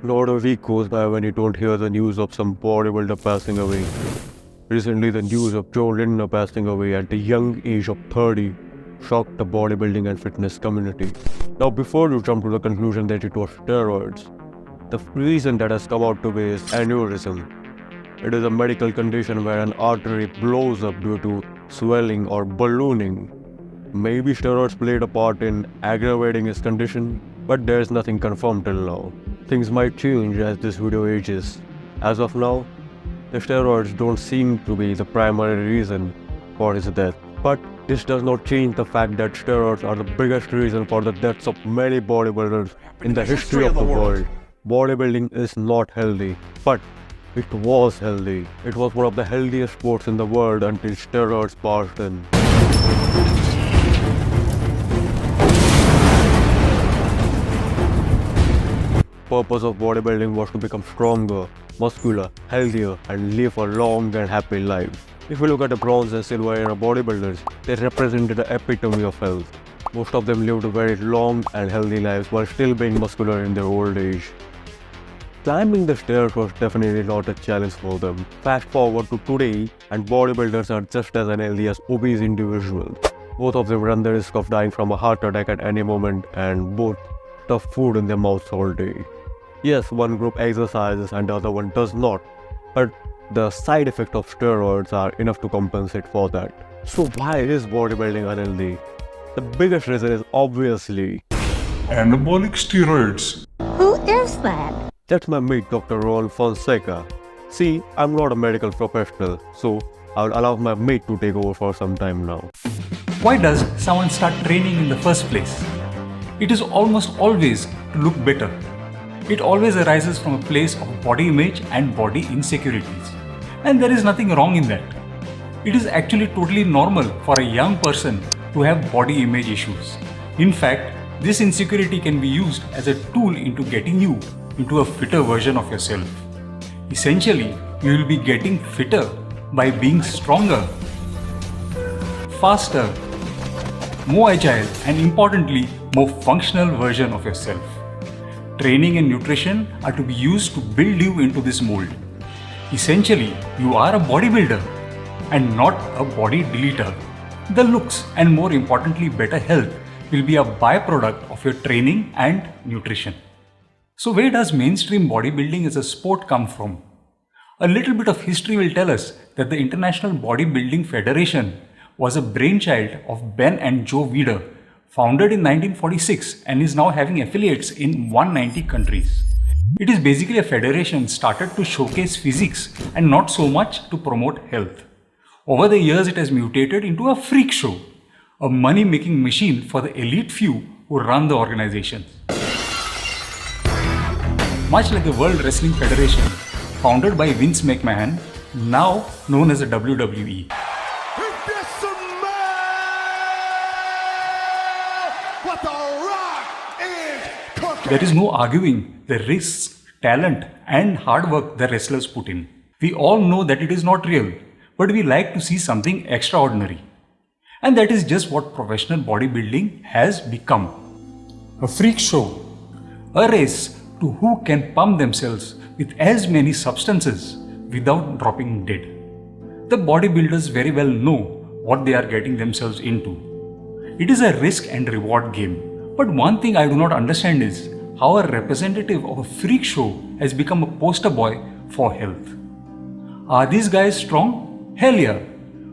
Not a week goes by when you don't hear the news of some bodybuilder passing away. Recently, the news of Jo Lindner passing away at the young age of 30 shocked the bodybuilding and fitness community. Now, before you jump to the conclusion that it was steroids, the reason that has come out to be is aneurysm. It is a medical condition where an artery blows up due to swelling or ballooning. Maybe steroids played a part in aggravating his condition, but there is nothing confirmed till now. Things might change as this video ages. As of now, the steroids don't seem to be the primary reason for his death. But this does not change the fact that steroids are the biggest reason for the deaths of many bodybuilders in the history of the world. Bodybuilding is not healthy, but it was healthy. It was one of the healthiest sports in the world until steroids barged in. Purpose of bodybuilding was to become stronger, muscular, healthier, and live a long and happy life. If you look at the bronze and silver era bodybuilders, they represented the epitome of health. Most of them lived very long and healthy lives while still being muscular in their old age. Climbing the stairs was definitely not a challenge for them. Fast forward to today, and bodybuilders are just as unhealthy as obese individuals. Both of them run the risk of dying from a heart attack at any moment, and both stuff food in their mouths all day. Yes, one group exercises and the other one does not, but the side effects of steroids are enough to compensate for that. So why is bodybuilding unhealthy? The biggest reason is obviously anabolic steroids. Who is that? That's my mate Dr. Ron Fonseca. See, I'm not a medical professional, so I'll allow my mate to take over for some time now. Why does someone start training in the first place? It is almost always to look better. It always arises from a place of body image and body insecurities. And there is nothing wrong in that. It is actually totally normal for a young person to have body image issues. In fact, this insecurity can be used as a tool into getting you into a fitter version of yourself. Essentially, you will be getting fitter by being stronger, faster, more agile, and importantly, more functional version of yourself. Training and nutrition are to be used to build you into this mold. Essentially, you are a bodybuilder and not a body deleter. The looks and more importantly better health will be a byproduct of your training and nutrition. So where does mainstream bodybuilding as a sport come from? A little bit of history will tell us that the International Bodybuilding Federation was a brainchild of Ben and Jo Lindner, founded in 1946 and is now having affiliates in 190 countries. It is basically a federation started to showcase physiques and not so much to promote health. Over the years, it has mutated into a freak show, a money-making machine for the elite few who run the organization. Much like the World Wrestling Federation, founded by Vince McMahon, now known as the WWE. There is no arguing the risks, talent, and hard work the wrestlers put in. We all know that it is not real, but we like to see something extraordinary. And that is just what professional bodybuilding has become. A freak show. A race to who can pump themselves with as many substances without dropping dead. The bodybuilders very well know what they are getting themselves into. It is a risk and reward game. But one thing I do not understand is how a representative of a freak show has become a poster boy for health. Are these guys strong? Hell yeah.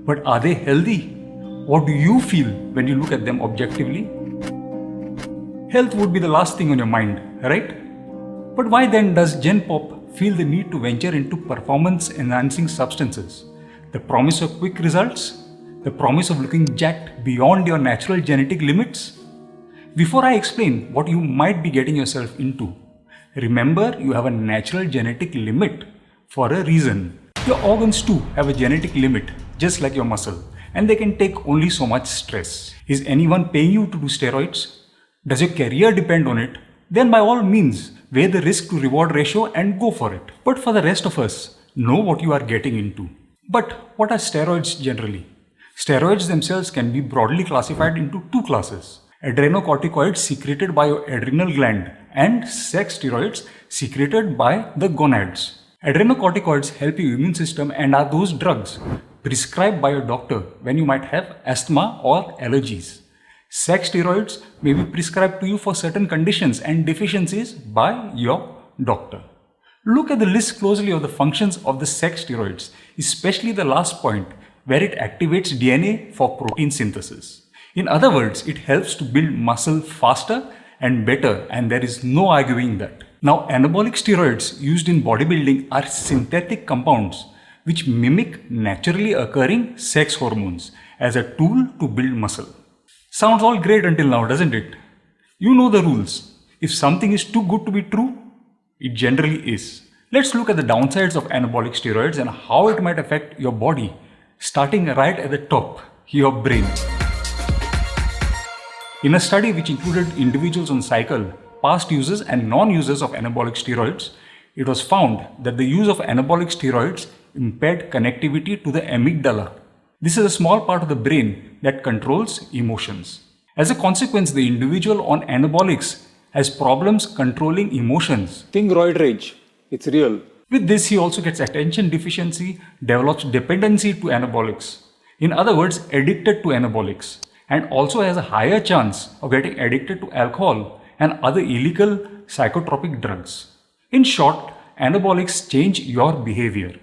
But are they healthy? What do you feel when you look at them objectively? Health would be the last thing on your mind, right? But why then does Gen Pop feel the need to venture into performance-enhancing substances? The promise of quick results? The promise of looking jacked beyond your natural genetic limits? Before I explain what you might be getting yourself into, remember you have a natural genetic limit for a reason. Your organs too have a genetic limit, just like your muscle, and they can take only so much stress. Is anyone paying you to do steroids? Does your career depend on it? Then by all means, weigh the risk to reward ratio and go for it. But for the rest of us, know what you are getting into. But what are steroids generally? Steroids themselves can be broadly classified into two classes: adrenocorticoids secreted by your adrenal gland and sex steroids secreted by the gonads. Adrenocorticoids help your immune system and are those drugs prescribed by a doctor when you might have asthma or allergies. Sex steroids may be prescribed to you for certain conditions and deficiencies by your doctor. Look at the list closely of the functions of the sex steroids, especially the last point where it activates DNA for protein synthesis. In other words, it helps to build muscle faster and better, and there is no arguing that. Now, anabolic steroids used in bodybuilding are synthetic compounds which mimic naturally occurring sex hormones as a tool to build muscle. Sounds all great until now, doesn't it? You know the rules. If something is too good to be true, it generally is. Let's look at the downsides of anabolic steroids and how it might affect your body, starting right at the top, your brain. In a study which included individuals on cycle, past users and non-users of anabolic steroids, it was found that the use of anabolic steroids impaired connectivity to the amygdala. This is a small part of the brain that controls emotions. As a consequence, the individual on anabolics has problems controlling emotions. Think roid rage. It's real. With this, he also gets attention deficiency, develops dependency to anabolics. In other words, addicted to anabolics, and also has a higher chance of getting addicted to alcohol and other illegal psychotropic drugs. In short, anabolics change your behavior.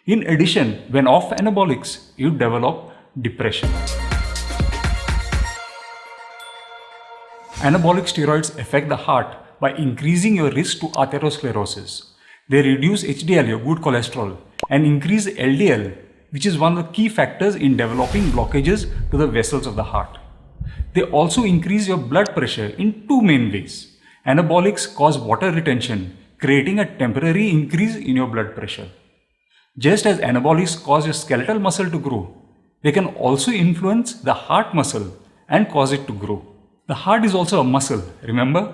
In addition, when off anabolics, you develop depression. Anabolic steroids affect the heart by increasing your risk to atherosclerosis. They reduce HDL, your good cholesterol, and increase LDL, which is one of the key factors in developing blockages to the vessels of the heart. They also increase your blood pressure in two main ways. Anabolics cause water retention, creating a temporary increase in your blood pressure. Just as anabolics cause your skeletal muscle to grow, they can also influence the heart muscle and cause it to grow. The heart is also a muscle, remember?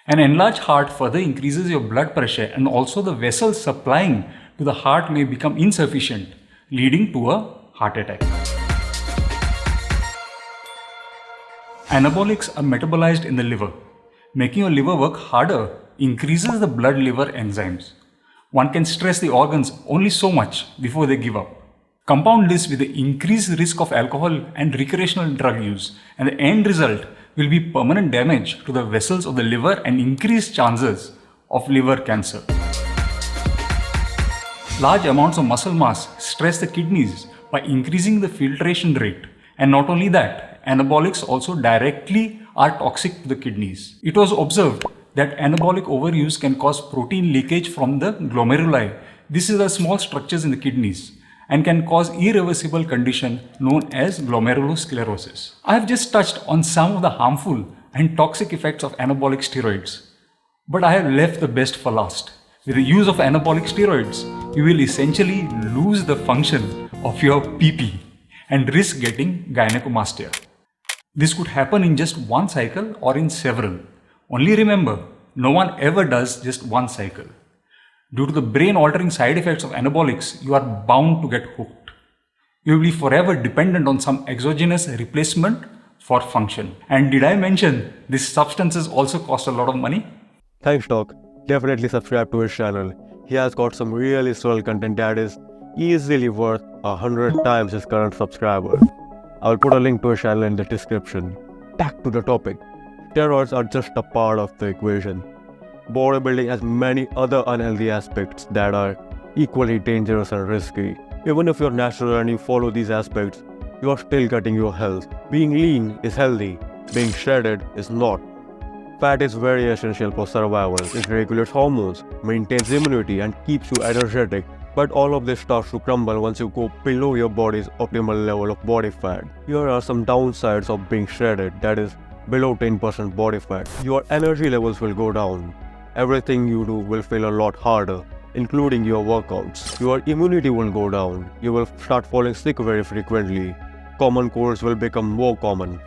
An enlarged heart further increases your blood pressure, and also the vessels supplying to the heart may become insufficient, leading to a heart attack. Anabolics are metabolized in the liver. Making your liver work harder increases the blood-liver enzymes. One can stress the organs only so much before they give up. Compound this with the increased risk of alcohol and recreational drug use, and the end result will be permanent damage to the vessels of the liver and increased chances of liver cancer. Large amounts of muscle mass stress the kidneys by increasing the filtration rate, and not only that, anabolics also directly are toxic to the kidneys. It was observed that anabolic overuse can cause protein leakage from the glomeruli. This is the small structures in the kidneys and can cause irreversible condition known as glomerulosclerosis. I have just touched on some of the harmful and toxic effects of anabolic steroids, but I have left the best for last. With the use of anabolic steroids, you will essentially lose the function of your PP and risk getting gynecomastia. This could happen in just one cycle or in several. Only remember, no one ever does just one cycle. Due to the brain-altering side effects of anabolics, you are bound to get hooked. You will be forever dependent on some exogenous replacement for function. And did I mention these substances also cost a lot of money? Thanks, Doc. Definitely subscribe to his channel. He has got some really swell content that is easily worth 100 times his current subscribers. I will put a link to his channel in the description. Back to the topic. Steroids are just a part of the equation. Bodybuilding has many other unhealthy aspects that are equally dangerous and risky. Even if you're natural and you follow these aspects, you are still cutting your health. Being lean is healthy, being shredded is not. Fat is very essential for survival. It regulates hormones, maintains immunity, and keeps you energetic. But all of this starts to crumble once you go below your body's optimal level of body fat. Here are some downsides of being shredded, that is, below 10% body fat. Your energy levels will go down. Everything you do will feel a lot harder, including your workouts. Your immunity will go down. You will start falling sick very frequently. Common colds will become more common.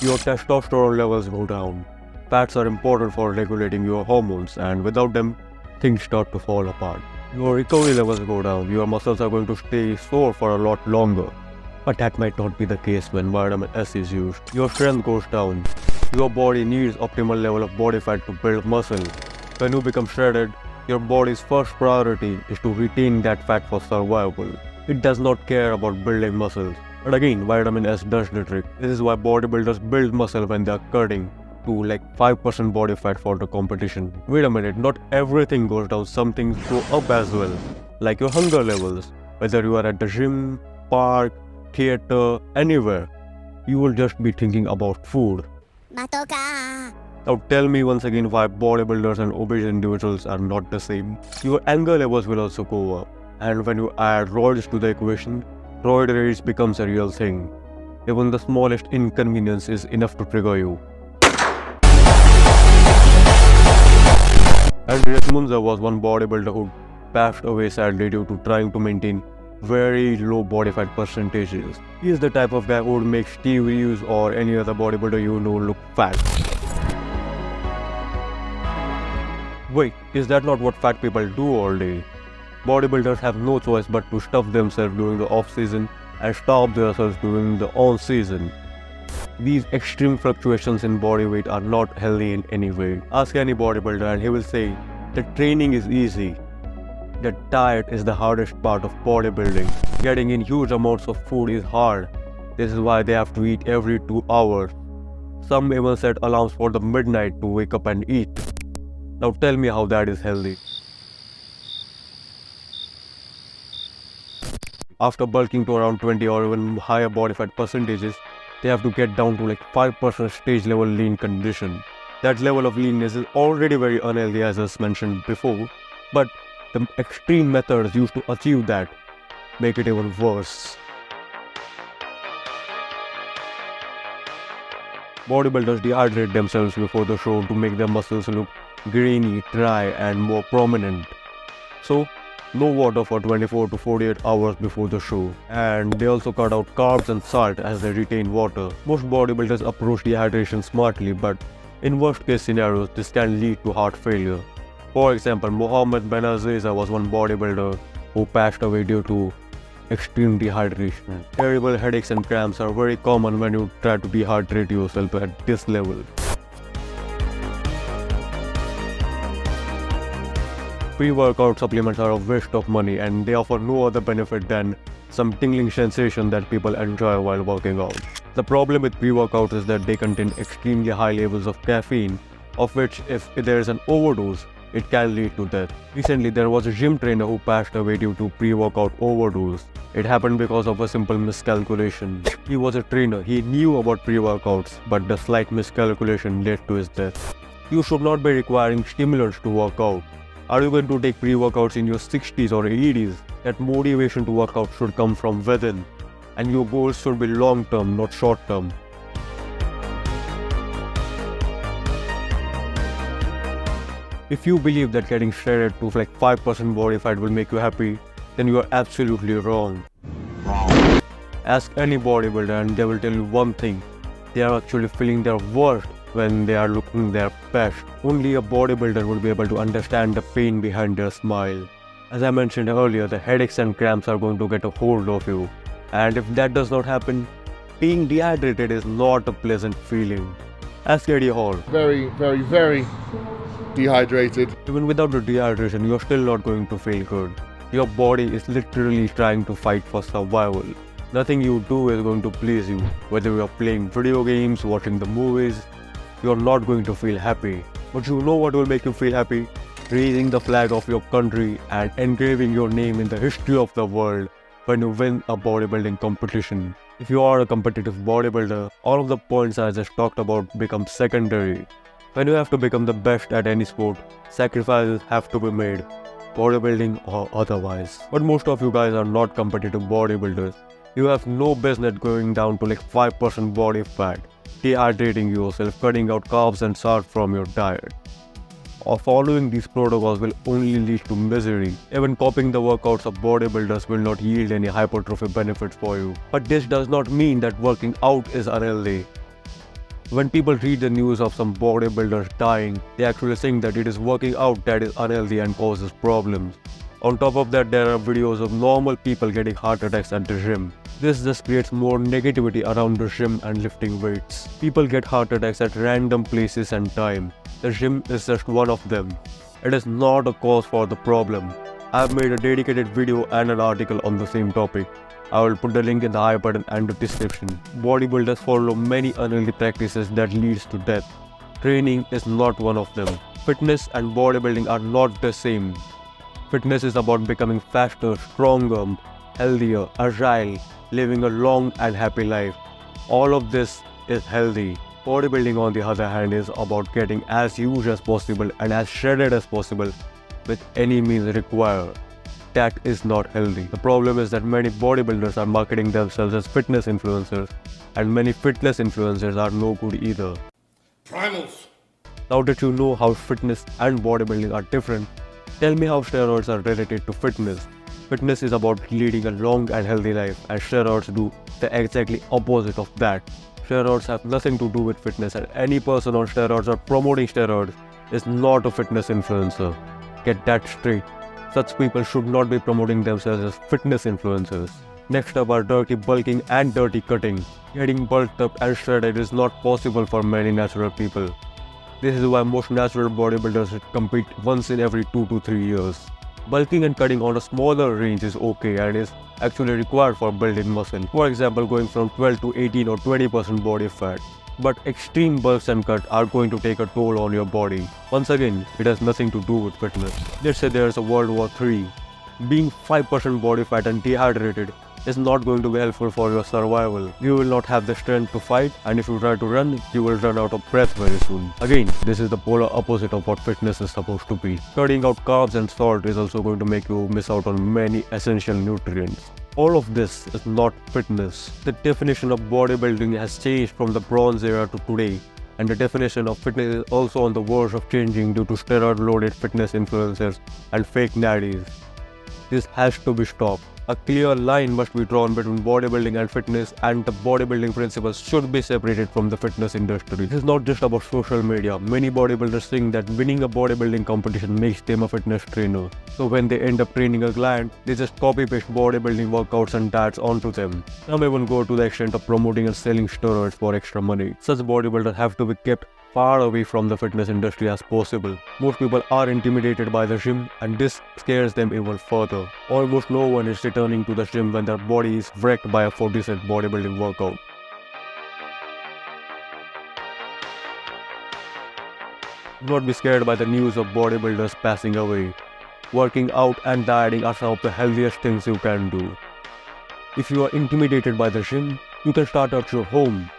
Your testosterone levels go down. Fats are important for regulating your hormones, and without them, things start to fall apart. Your recovery levels go down. Your muscles are going to stay sore for a lot longer. But that might not be the case when vitamin S is used. Your strength goes down. Your body needs optimal level of body fat to build muscle. When you become shredded, your body's first priority is to retain that fat for survival. It does not care about building muscles. But again, vitamin S does the trick. This is why bodybuilders build muscle when they are cutting to like 5% body fat for the competition. Wait a minute, not everything goes down, some things go up as well. Like your hunger levels. Whether you are at the gym, park, theater, anywhere, you will just be thinking about food. Now tell me once again why bodybuilders and obese individuals are not the same. Your anger levels will also go up. And when you add roids to the equation, roid rage becomes a real thing. Even the smallest inconvenience is enough to trigger you. Andreas Munzer was one bodybuilder who passed away sadly due to trying to maintain very low body fat percentages. He is the type of guy who would make Steve Reeves or any other bodybuilder you know look fat. Wait, is that not what fat people do all day? Bodybuilders have no choice but to stuff themselves during the off-season and starve themselves during the on-season. These extreme fluctuations in body weight are not healthy in any way. Ask any bodybuilder and he will say that training is easy. The diet is the hardest part of bodybuilding. Getting in huge amounts of food is hard. This is why they have to eat every 2 hours. Some even set alarms for the midnight to wake up and eat. Now tell me how that is healthy. After bulking to around 20 or even higher body fat percentages, they have to get down to like 5% stage level lean condition. That level of leanness is already very unhealthy as I mentioned before, but the extreme methods used to achieve that make it even worse. Bodybuilders dehydrate themselves before the show to make their muscles look grainy, dry and more prominent. So, no water for 24 to 48 hours before the show. And they also cut out carbs and salt as they retain water. Most bodybuilders approach dehydration smartly, but in worst case scenarios, this can lead to heart failure. For example, Mohammed Benazeza was one bodybuilder who passed away due to extreme dehydration. Terrible headaches and cramps are very common when you try to dehydrate yourself at this level. Pre-workout supplements are a waste of money and they offer no other benefit than some tingling sensation that people enjoy while working out. The problem with pre-workouts is that they contain extremely high levels of caffeine, of which if there is an overdose, it can lead to death. Recently, there was a gym trainer who passed away due to pre-workout overdose. It happened because of a simple miscalculation. He was a trainer, he knew about pre-workouts, but the slight miscalculation led to his death. You should not be requiring stimulants to work out. Are you going to take pre-workouts in your 60s or 80s? That motivation to work out should come from within. And your goals should be long-term, not short-term. If you believe that getting shredded to like 5% body fat will make you happy, then you are absolutely wrong. Ask any bodybuilder and they will tell you one thing. They are actually feeling their worst when they are looking their best. Only a bodybuilder will be able to understand the pain behind their smile. As I mentioned earlier, the headaches and cramps are going to get a hold of you. And if that does not happen, being dehydrated is not a pleasant feeling. Ask Eddie Hall. Very dehydrated. Even without the dehydration, you are still not going to feel good. Your body is literally trying to fight for survival. Nothing you do is going to please you. Whether you are playing video games, watching the movies, you are not going to feel happy. But you know what will make you feel happy? Raising the flag of your country and engraving your name in the history of the world when you win a bodybuilding competition. If you are a competitive bodybuilder, all of the points I just talked about become secondary. When you have to become the best at any sport, sacrifices have to be made, bodybuilding or otherwise. But most of you guys are not competitive bodybuilders. You have no business going down to like 5% body fat, dehydrating yourself, cutting out carbs and salt from your diet. Or following these protocols will only lead to misery. Even copying the workouts of bodybuilders will not yield any hypertrophy benefits for you. But this does not mean that working out is unhealthy. When people read the news of some bodybuilders dying, they actually think that it is working out that is unhealthy and causes problems. On top of that, there are videos of normal people getting heart attacks at the gym. This just creates more negativity around the gym and lifting weights. People get heart attacks at random places and time. The gym is just one of them. It is not a cause for the problem. I have made a dedicated video and an article on the same topic. I will put the link in the I button and the description. Bodybuilders follow many unhealthy practices that leads to death. Training is not one of them. Fitness and bodybuilding are not the same. Fitness is about becoming faster, stronger, healthier, agile, living a long and happy life. All of this is healthy. Bodybuilding, on the other hand, is about getting as huge as possible and as shredded as possible with any means required. That is not healthy. The problem is that many bodybuilders are marketing themselves as fitness influencers, and many fitness influencers are no good either. Primals. Now that you know how fitness and bodybuilding are different, tell me how steroids are related to fitness. Fitness is about leading a long and healthy life, and steroids do the exactly opposite of that. Steroids have nothing to do with fitness, and any person on steroids or promoting steroids is not a fitness influencer. Get that straight. Such people should not be promoting themselves as fitness influencers. Next up are dirty bulking and dirty cutting. Getting bulked up and shredded is not possible for many natural people. This is why most natural bodybuilders compete once in every 2 to 3 years. Bulking and cutting on a smaller range is okay and is actually required for building muscle. For example, going from 12 to 18 or 20% body fat. But extreme bulks and cut are going to take a toll on your body. Once again, it has nothing to do with fitness. Let's say there is a World War III. Being 5% body fat and dehydrated is not going to be helpful for your survival. You will not have the strength to fight, and if you try to run, you will run out of breath very soon. Again, this is the polar opposite of what fitness is supposed to be. Cutting out carbs and salt is also going to make you miss out on many essential nutrients. All of this is not fitness. The definition of bodybuilding has changed from the Bronze Era to today, and the definition of fitness is also on the verge of changing due to steroid-loaded fitness influencers and fake naddies. This has to be stopped. A clear line must be drawn between bodybuilding and fitness, and the bodybuilding principles should be separated from the fitness industry. This is not just about social media. Many bodybuilders think that winning a bodybuilding competition makes them a fitness trainer. So when they end up training a client, they just copy-paste bodybuilding workouts and diets onto them. Some even go to the extent of promoting and selling steroids for extra money. Such bodybuilders have to be kept far away from the fitness industry as possible. Most people are intimidated by the gym, and this scares them even further. Almost no one is returning to the gym when their body is wrecked by a 40-cent bodybuilding workout. Do not be scared by the news of bodybuilders passing away. Working out and dieting are some of the healthiest things you can do. If you are intimidated by the gym, you can start at your home.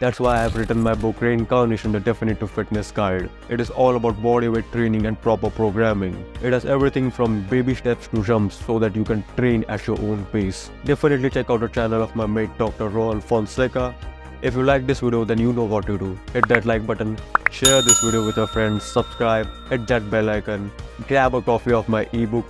That's why I have written my book Reincarnation, the Definitive Fitness Guide. It is all about bodyweight training and proper programming. It has everything from baby steps to jumps so that you can train at your own pace. Definitely check out the channel of my mate Dr. Rohan Fonseca. If you like this video, then you know what to do. Hit that like button, share this video with your friends, subscribe, hit that bell icon, grab a copy of my ebook